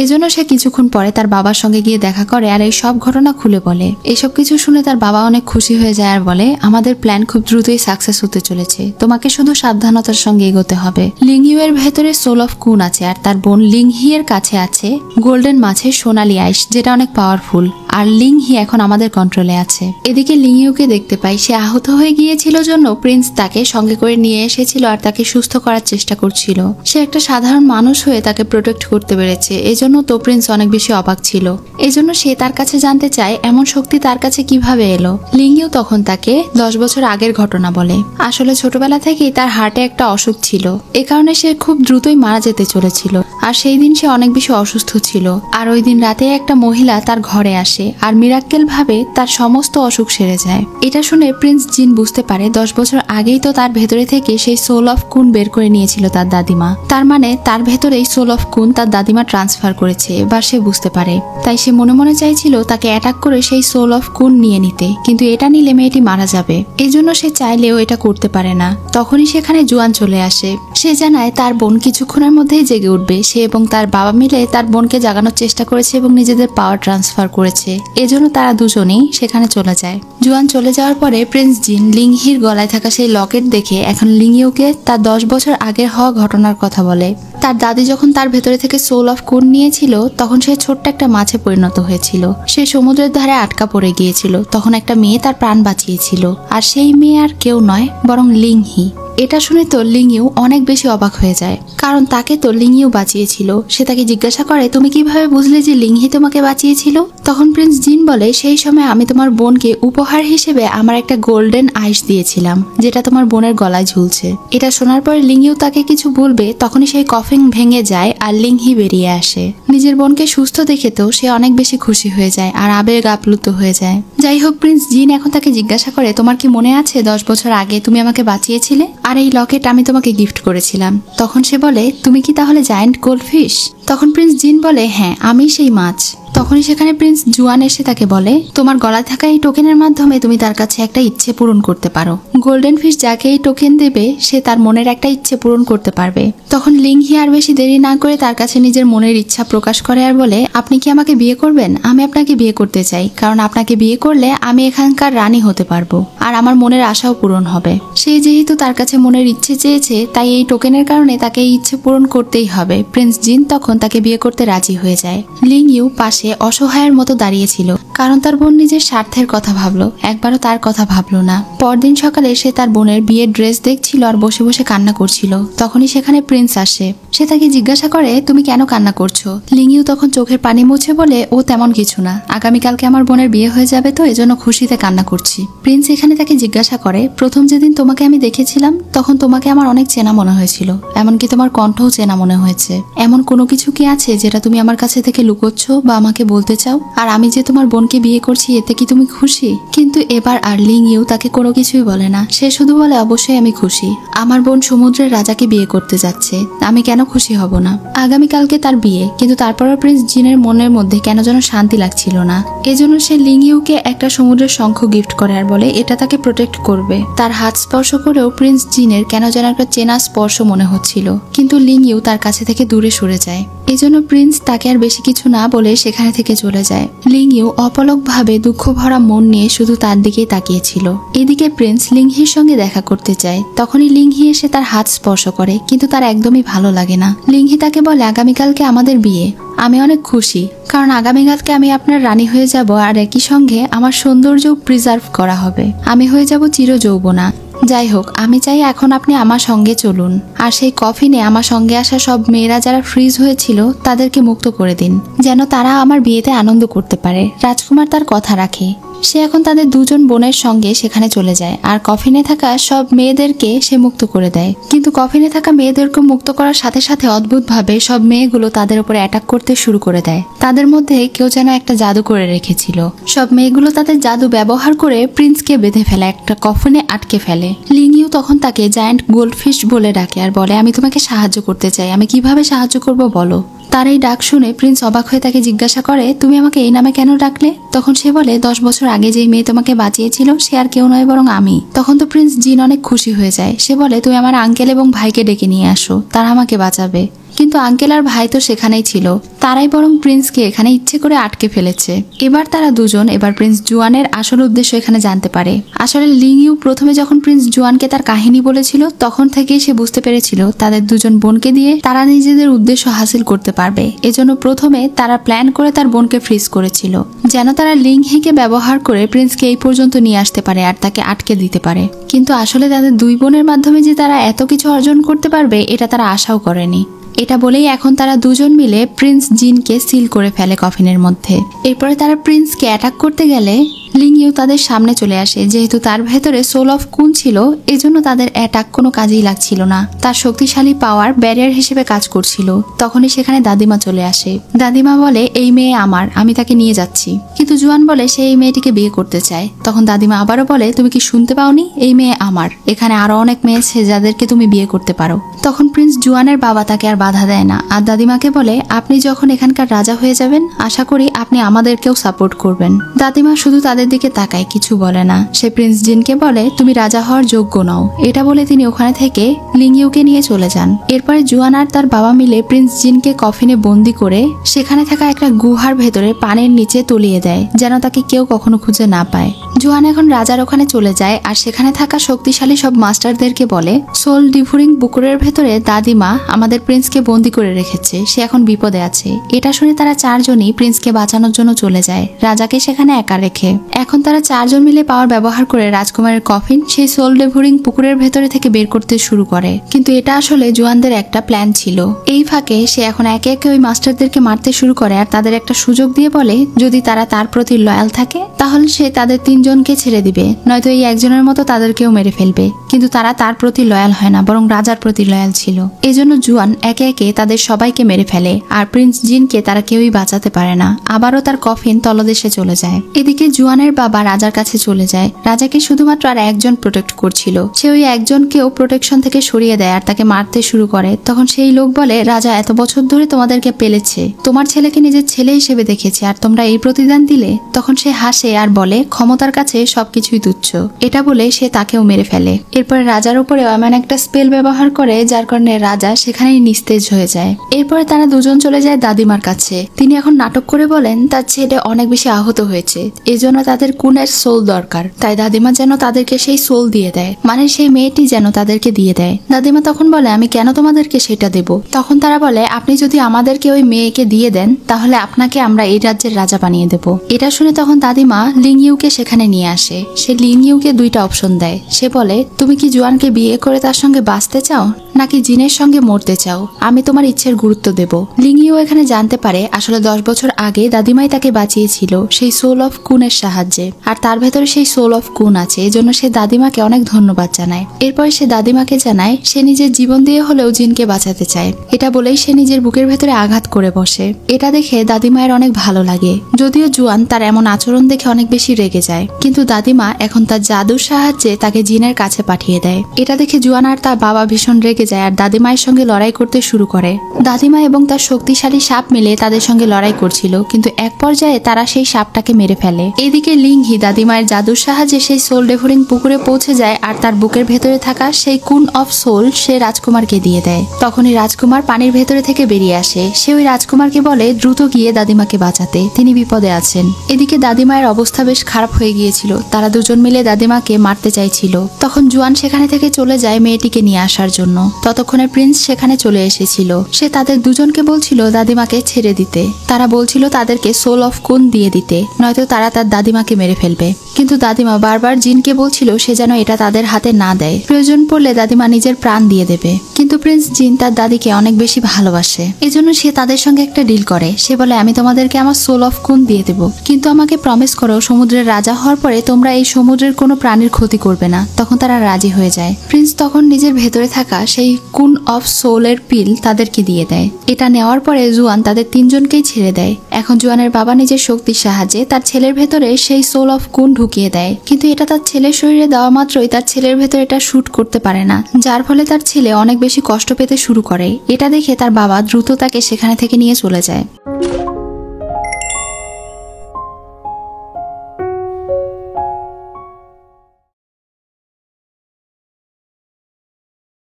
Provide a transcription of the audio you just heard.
এজন্য সে কিছুক্ষণ পরে তার বাবার সঙ্গে গিয়ে দেখা করে আর এই সব ঘটনা খুলে বলে। এসব কিছু শুনে তার বাবা অনেক খুশি হয়ে যায় আর বলে, আমাদের প্ল্যান খুব দ্রুতই সাকসেস হতে চলেছে, তোমাকে শুধু সাবধানতার সঙ্গে এগোতে হবে। লিংইউ এর ভেতরে সোল অফ কুন আছে আর তার বোন লিংহি এর কাছে আছে গোল্ডেন মাছের সোনালি আইস, যেটা অনেক পাওয়ারফুল। আর লিংহি এখন আমাদের কন্ট্রোলে আছে। এদিকে লিংইউকে দেখতে পাই, সে আহত হয়ে গিয়েছিল জন্য প্রিন্স তাকে সঙ্গে করে নিয়ে এসেছিল আর তাকে সুস্থ করার চেষ্টা করছিল। সে একটা সাধারণ মানুষ হয়ে তাকে প্রোটেক্ট করতে পেরেছে, এজন্য তো প্রিন্স অনেক বেশি অবাক ছিল। এজন্য সে তার কাছে জানতে চায় এমন শক্তি তার কাছে কিভাবে এলো। লিংইউ তখন তাকে 10 বছর আগের ঘটনা বলে। আসলে ছোটবেলা থেকেই তার হার্টে একটা অসুখ ছিল, এ কারণে সে খুব দ্রুতই মারা যেতে চলেছিল। আর সেই দিন সে অনেক বেশি অসুস্থ ছিল। আর ওই দিন রাতে একটা মহিলা তার ঘরে আসে আর মিরাক্কেল ভাবে তার সমস্ত অসুখ সেরে যায়। এটা শুনে প্রিন্স জিন বুঝতে পারে 10 বছর আগেই তো তার ভেতরে থেকে সেই সোল অফ কুন বের করে নিয়েছিল তার দাদিমা। তার মানে তার ভেতরেই সোল অফ কুন তার দাদিমা ট্রান্সফার করেছে, এবার সে বুঝতে পারে। তাই সে মনে মনে চাইছিল তাকে অ্যাটাক করে সেই সোল অফ কুন নিয়ে নিতে, কিন্তু এটা নিলে মেয়েটি মারা যাবে। এজন্য সে চাইলেও এটা করতে পারে না। তখনই সেখানে জুয়ান চলে আসে। সে জানায় তার বোন কিছুক্ষণের মধ্যেই জেগে উঠবে। সে এবং তার বাবা মিলে তার বোনকে জাগানোর চেষ্টা করেছে এবং নিজেদের পাওয়ার ট্রান্সফার করেছে, এজন্য তারা দুজনেই সেখানে চলে যায়। জুয়ান চলে যাওয়ার পরে প্রিন্স জিন লিংহির গলায় থাকা সেই লকেট দেখে এখন লিংইউকে তার 10 বছর আগের হওয়া ঘটনার কথা বলে। তার দাদি যখন তার ভেতরে থেকে সোল অফ কুন নিয়েছিল তখন সে ছোট্ট একটা মাছে পরিণত হয়েছিল। সে সমুদ্রের ধারে আটকা পড়ে গিয়েছিল, তখন একটা মেয়ে তার প্রাণ বাঁচিয়েছিল। আর সেই মেয়ে আর কেউ নয় বরং লিংহি। এটা শুনে তো লিংইউ অনেক বেশি অবাক হয়ে যায়, কারণ তাকে তো লিংইউ বাঁচিয়েছিল। সে তাকে জিজ্ঞাসা করে, তুমি কিভাবে বুঝলে যে লিংহি তোমাকে বাঁচিয়েছিল? তখন প্রিন্স জিন বলে, সেই সময় আমি তোমার বোনকে উপহার হিসেবে আমার একটা গোল্ডেন আইস দিয়েছিলাম, যেটা তোমার বোনের গলায় ঝুলছে। এটা শোনার পরে লিংইউ তাকে কিছু বলবে, তখনই সেই কফিন ভেঙে যায় আর লিংহি বেরিয়ে আসে। নিজের বোনকে সুস্থ দেখে তো সে অনেক বেশি খুশি হয়ে যায় আর আবেগ আপ্লুত হয়ে যায়। যাই হোক, প্রিন্স জিন এখন তাকে জিজ্ঞাসা করে, তোমার কি মনে আছে 10 বছর আগে তুমি আমাকে বাঁচিয়েছিলে আর এই লকেট আমি তোমাকে গিফট করেছিলাম? তখন সে বলে, তুমি কি তাহলে জায়ান্ট গোল্ডফিশ? তখন প্রিন্স জিন বলে, হ্যাঁ, আমি সেই মাছ। তখনই সেখানে প্রিন্স জুয়ান এসে তাকে বলে, তোমার গলায় থাকা এই টোকেনের মাধ্যমে তুমি তার কাছে একটা ইচ্ছে পূরণ করতে পারো। গোল্ডেন ফিশ যাকে এই টোকেন দেবে সে তার মনের একটা ইচ্ছে পূরণ করতে পারবে। তখন লিংহি আর বেশি দেরি না করে তার কাছে নিজের মনের ইচ্ছা প্রকাশ করে আর বলে, আপনি কি আমাকে বিয়ে করবেন? আমি আপনাকে বিয়ে করতে চাই, কারণ আপনাকে বিয়ে করলে আমি এখানকার রানী হতে পারবো আর আমার মনের আশাও পূরণ হবে। সে যেহেতু তার কাছে মনের ইচ্ছে চেয়েছে, তাই এই টোকেনের কারণে তাকে এই ইচ্ছে পূরণ করতেই হবে। প্রিন্স জিন তখন তাকে বিয়ে করতে রাজি হয়ে যায়। লিংইউ পাশে অসহায়ের মতো দাঁড়িয়েছিল, কারণ তার বোন নিজের স্বার্থের কথা ভাবলো, একবারও তার কথা ভাবলো না। পরদিন সকালে সে তার বোনের বিয়ের ড্রেস দেখছিল আর বসে বসে কান্না করছিল। তখনই সেখানে প্রিন্স আসে। সে তাকে জিজ্ঞাসা করে, তুমি কেন কান্না করছো? লিংইউ তখন চোখের পানি মুছে বলে, ও তেমন কিছু না, আগামীকালকে আমার বোনের বিয়ে হয়ে যাবে তো এজন্য খুশিতে কান্না করছি। প্রিন্স এখানে তাকে জিজ্ঞাসা করে, প্রথম যেদিন তোমাকে আমি দেখেছিলাম তখন তোমাকে আমার অনেক চেনা মনে হয়েছিল, এমনকি তোমার কণ্ঠও চেনা মনে হয়েছে। এমন কোনো কিছু কি আছে যেটা তুমি আমার কাছে থেকে লুকোচ্ছ বা আমাকে বলতে চাও? আর আমি যে তোমার বোনকে বিয়ে করছি এতে কি তুমি খুশি? কিন্তু এবার আর লিংইউ তাকে কোনো কিছুই বলে না। সে শুধু বলে, অবশ্যই আমি খুশি, আমার বোন সমুদ্রের রাজাকে বিয়ে করতে যাচ্ছে, আমি কেন খুশি হব না? আগামীকালকে তার বিয়ে, কিন্তু তারপরও প্রিন্স জিনের মনের মধ্যে কেন যেন শান্তি লাগছিল না। এজন্য সে লিংইউকে একটা সমুদ্রের শঙ্খ গিফট করে আর বলে এটা তাকে প্রোটেক্ট করবে। তার হাত স্পর্শ করেও প্রিন্স জিনের কেন যেন একটা চেনা স্পর্শ মনে হচ্ছিল, কিন্তু লিংইউ তার কাছে থেকে দূরে সরে যায়। এজন্য প্রিন্স তাকে আর বেশি কিছু না বলে সেখানে থেকে চলে যায়। লিংইউ অপলক ভাবে দুঃখ ভরা মন নিয়ে শুধু তার দিকেই তাকিয়েছিল। এদিকে প্রিন্স লিংহির সঙ্গে দেখা করতে চায়। তখনই লিংহি এসে তার হাত স্পর্শ করে, কিন্তু তার একদমই ভালো লাগে না। লিংহি তাকে বলে, আগামীকালকে আমাদের বিয়ে, আমি অনেক খুশি, কারণ আগামীকালকে আমি আপনার রানী হয়ে যাব আর একই সঙ্গে আমার সৌন্দর্যও প্রিজার্ভ করা হবে, আমি হয়ে যাব চিরযৌবনা। যাই হোক, আমি চাই এখন আপনি আমার সঙ্গে চলুন আর সেই কফিনে আমার সঙ্গে আসা সব মেয়েরা যারা ফ্রিজ হয়েছিল তাদেরকে মুক্ত করে দিন, যেন তারা আমার বিয়েতে আনন্দ করতে পারে। রাজকুমার তার কথা রাখে। সে এখন তাদের দুজন বোনের সঙ্গে সেখানে চলে যায় আর কফিনে থাকা সব মেয়েদেরকে সে মুক্ত করে দেয়। কিন্তু কফিনে থাকা মেয়েদেরকে মুক্ত করার সাথে সাথে অদ্ভুতভাবে সব মেয়েগুলো তাদের উপরে অ্যাটাক করতে শুরু করে দেয়। তাদের মধ্যে কেউ যেন একটা জাদু করে রেখেছিল। সব মেয়েগুলো তাদের জাদু ব্যবহার করে প্রিন্সকে বেঁধে ফেলে, একটা কফিনে আটকে ফেলে। লিংইউ তখন তাকে জায়ান্ট গোল্ডফিশ বলে ডাকে আর বলে, আমি তোমাকে সাহায্য করতে চাই, আমি কিভাবে সাহায্য করব বলো। তার এই ডাক শুনে প্রিন্স অবাক হয়ে তাকে জিজ্ঞাসা করে, তুমি আমাকে এই নামে কেন ডাকলে? তখন সে বলে, 10 বছর আগে যেই মেয়ে তোমাকে বাঁচিয়েছিল সে আর কেউ নয় বরং আমি। তখন তো প্রিন্স জিন অনেক খুশি হয়ে যায়। সে বলে, তুমি আমার আঙ্কেল এবং ভাইকে ডেকে নিয়ে আসো, তারা আমাকে বাঁচাবে। কিন্তু আঙ্কেল আর ভাই তো সেখানেই ছিল, তারাই বরং প্রিন্সকে এখানে ইচ্ছে করে আটকে ফেলেছে। এবার তারা দুজন প্রিন্স জুয়ানের আসল উদ্দেশ্য এখানে জানতে পারে। আসলে লিং ইউ প্রথমে যখন প্রিন্স জুয়ানকে তার কাহিনী বলেছিল তখন থেকেই সে বুঝতে পেরেছিল তাদের দুজন বোনকে দিয়ে তারা নিজেদের উদ্দেশ্য হাসিল করতে পারবে। এজন্য প্রথমে তারা প্ল্যান করে তার বোনকে ফ্রিজ করেছিল, যেন তারা লিং হিকে ব্যবহার করে প্রিন্সকে এই পর্যন্ত নিয়ে আসতে পারে আর তাকে আটকে দিতে পারে। কিন্তু আসলে তাদের দুই বোনের মাধ্যমে যে তারা এত কিছু অর্জন করতে পারবে এটা তারা আশাও করেনি। এটা বলেই এখন তারা দুজন মিলে প্রিন্স জিনকে সিল করে ফেলে কফিনের মধ্যে। এরপরে তারা প্রিন্সকে অ্যাটাক করতে গেলে লিং ইউ তাদের সামনে চলে আসে। যেহেতু তার ভেতরে সোল অফ কুন ছিল, এজন্য তাদের অ্যাটাক কোনো কাজেই লাগছিল না। তার শক্তিশালী পাওয়ার ব্যারিয়ার হিসেবে কাজ করছিল। তখনই সেখানে দাদিমা চলে আসে। দাদিমা বলে, এই মেয়ে আমার, আমি তাকে নিয়ে যাচ্ছি। কিন্তু জুয়ান বলে সে এই মেয়েটিকে বিয়ে করতে চায়। তখন দাদিমা আবারও বলে, তুমি কি শুনতে পাওনি? এই মেয়ে আমার, এখানে আরো অনেক মেয়ে আছে যাদেরকে তুমি বিয়ে করতে পারো। তখন প্রিন্স জুয়ানের বাবা তাকে আর বাধা দেয় না, আর দাদিমাকে বলে, আপনি যখন এখানকার রাজা হয়ে যাবেন আশা করি আপনি আমাদেরকেও সাপোর্ট করবেন। দাদিমা শুধু তাদের দিকে তাকায়, কিছু বলে না। সে প্রিন্স জিনকে বলে, তুমি রাজা হওয়ার যোগ্য নও। এটা বলে তিনি ওখানে থেকে লিং ইউকে নিয়ে চলে যান। এরপরে জুয়ান আর তার বাবা মিলে প্রিন্স জিনকে কফিনে বন্দি করে সেখানে থাকা একটা গুহার ভেতরে পানির নিচে তলিয়ে দেয়, যেন তাকে কেউ কখনো খুঁজে না পায়। জুয়ান এখন রাজার ওখানে চলে যায় আর সেখানে থাকা শক্তিশালী সব মাস্টারদেরকে বলে, সোল ডিভুরিং পুকুরের ভেতরে দাদিমা আমাদের প্রিন্সকে বন্দি করে রেখেছে, সে এখন বিপদে আছে। এটা শুনে তারা চারজনই প্রিন্সকে বাঁচানোর জন্য চলে যায়, রাজাকে সেখানে একা রেখে। এখন তারা চারজন মিলে পাওয়ার ব্যবহার করে রাজকুমারের কফিন সেই সোল ডিভুরিং পুকুরের ভেতরে থেকে বের করতে শুরু করে। কিন্তু এটা আসলে জুয়ানদের একটা প্ল্যান ছিল। এই ফাঁকে সে এখন একে একে ওই মাস্টারদেরকে মারতে শুরু করে আর তাদের একটা সুযোগ দিয়ে বলে, যদি তারা তার প্রতি লয়াল থাকে তাহলে সে তাদের তিনজনকে ছেড়ে দিবে, নয়তো এই একজনের মতো তাদেরকেও মেরে ফেলবে। কিন্তু তারা তার প্রতি লয়াল হয় না, বরং রাজার প্রতি লয়াল ছিল। এজন্য জুয়ান একে একে তাদের সবাইকে মেরে ফেলে আর প্রিন্স জিনকে তারা কেউই বাঁচাতে পারে না। আবারও তার কফিন তলদেশে চলে যায়। এদিকে জুয়ানের বাবা রাজার কাছে চলে যায়। রাজাকে শুধুমাত্র আর একজন প্রোটেক্ট করছিল, সে ওই একজনকেও প্রোটেকশন থেকে সরিয়ে দেয় আর তাকে মারতে শুরু করে। তখন সেই লোক বলে, রাজা এত বছর ধরে তোমাদেরকে পেলেছে, তোমার ছেলেকে নিজের ছেলে হিসেবে দেখেছে, আর তোমরা এই প্রতিদান দিলে? তখন সে হাসে আর বলে, ক্ষমতার কাছে সবকিছুই তুচ্ছ। এটা বলে সে তাকেও মেরে ফেলে। এরপরে রাজার উপরে এমন একটা স্পেল ব্যবহার করে যার কারণে রাজা সেখানেই নিস্তেজ হয়ে যায়। এরপরে তারা দুজন চলে যায় দাদিমার কাছে। তিনি এখন নাটক করে বলেন তার ছেলে অনেক বেশি আহত হয়েছে, এজন্য তাদের কুনের সোল দরকার, তাই দাদিমা যেন তাদেরকে সেই সোল দিয়ে দেয়, মানে সেই মেয়েটি যেন তাদেরকে দিয়ে দেয়। দাদিমা তখন বলে, আমি কেন তোমাদেরকে সেটা দেব? তখন তারা বলে, আপনি যদি আমাদেরকে ওই মেয়েকে দিয়ে দেন তাহলে আপনাকে আমরা এই রাজ্যের রাজা বানিয়ে দেব। এটা শুনে তখন দাদিমা লিং ইউকে সেখানে নিয়ে আসে। সে লিং ইউকে দুইটা অপশন দেয়। সে বলে, তুমি কি জুয়ানকে বিয়ে করে তার সঙ্গে বাঁচতে চাও নাকি জিনের সঙ্গে মরতে চাও? আমি তোমার ইচ্ছের গুরুত্ব দেব। লিং ইউ এখানে জানতে পারে আসলে 10 বছর আগে দাদিমাই তাকে বাঁচিয়েছিল সেই সোল অফ কুনের সাহায্যে, আর তার ভেতরে সেই সোল অফ কুন আছে। এজন্য সে দাদিমাকে অনেক ধন্যবাদ জানায়। এরপরে সে দাদিমাকে জানায় সে নিজের জীবন দিয়ে হলেও জিনকে বাঁচাতে চায়। এটা বলেই সে নিজের বুকের ভেতরে আঘাত করে বসে। এটা দেখে দাদিমায়ের অনেক ভালো লাগে, যদিও জুয়ান তার এমন আচরণ দেখে অনেক বেশি রেগে যায়। কিন্তু দাদিমা এখন তার জাদুর সাহায্যে তাকে জিনের কাছে পাঠিয়ে দেয়। এটা দেখে জুয়ান আর তার বাবা ভীষণ রেগে যায় আর দাদিমায়ের সঙ্গে লড়াই করতে শুরু করে। দাদিমা এবং তার শক্তিশালী সাপ মিলে তাদের সঙ্গে লড়াই করছিল, কিন্তু এক পর্যায়ে তারা সেই সাপটাকে মেরে ফেলে। এদিকে লিং হি দাদিমায়ের জাদুর সাহায্যে সেই সোল ডেভোরিং পুকুরে পৌঁছে যায় আর তার বুকের ভেতরে থাকা সেই কুন অফ সোল সে রাজকুমারকে দিয়ে দেয়। তখনই রাজকুমার পানির ভেতরে থেকে বেরিয়ে আসে। সে ওই রাজকুমারকে বলে দ্রুত গিয়ে দাদিমাকে বাঁচাতে, তিনি বিপদে আছেন। এদিকে দাদিমায়ের অবস্থা বেশ খারাপ হয়ে গিয়েছিল, তারা দুজন মিলে দাদিমাকে মারতে চাইছিল। তখন জুয়ান সেখানে থেকে চলে যায় মেয়েটিকে নিয়ে আসার জন্য। ততক্ষণে প্রিন্স সেখানে চলে এসেছিল। সে তাদের দুজনকে বলছিল দাদিমাকে ছেড়ে দিতে। তারা বলছিল তাদেরকে সোল অফ কুন দিয়ে দিতে, নয়তো তারা তার দাদিমাকে মেরে ফেলবে। কিন্তু দাদিমা বারবার জিনকে বলছিল সে যেন এটা তাদের হাতে না দেয়, প্রয়োজন পড়লে দাদিমা নিজের প্রাণ দিয়ে দেবে। কিন্তু প্রিন্স জিন তার দাদিকে অনেক বেশি ভালোবাসে, এজন্য সে তাদের সঙ্গে একটা ডিল করে। সে বলে, আমি তোমাদেরকে আমার সোল অফ কুন দিয়ে দেব, কিন্তু আমাকে প্রমিস করো সমুদ্রের রাজা হওয়ার পরে তোমরা এই সমুদ্রের কোনো প্রাণীর ক্ষতি করবে না। তখন তারা রাজি হয়ে যায়। প্রিন্স তখন নিজের ভেতরে থাকা সেই কুন অফ সোলের পিল তাদেরকে দিয়ে দেয়। এটা নেওয়ার পরে জুয়ান তাদের তিনজনকেই ছেড়ে দেয়। এখন জুয়ানের বাবা নিজের শক্তির সাহায্যে তার ছেলের ভেতরে সেই সোল অফ কুন ঢুকিয়ে দেয়, কিন্তু এটা তার ছেলের শরীরে দেওয়া মাত্রই তার ছেলের ভেতরে এটা শুট করতে পারে না, যার ফলে তার ছেলে অনেক বেশি কষ্ট পেতে শুরু করে। এটা দেখে তার বাবা দ্রুত তাকে সেখানে থেকে নিয়ে চলে যায়।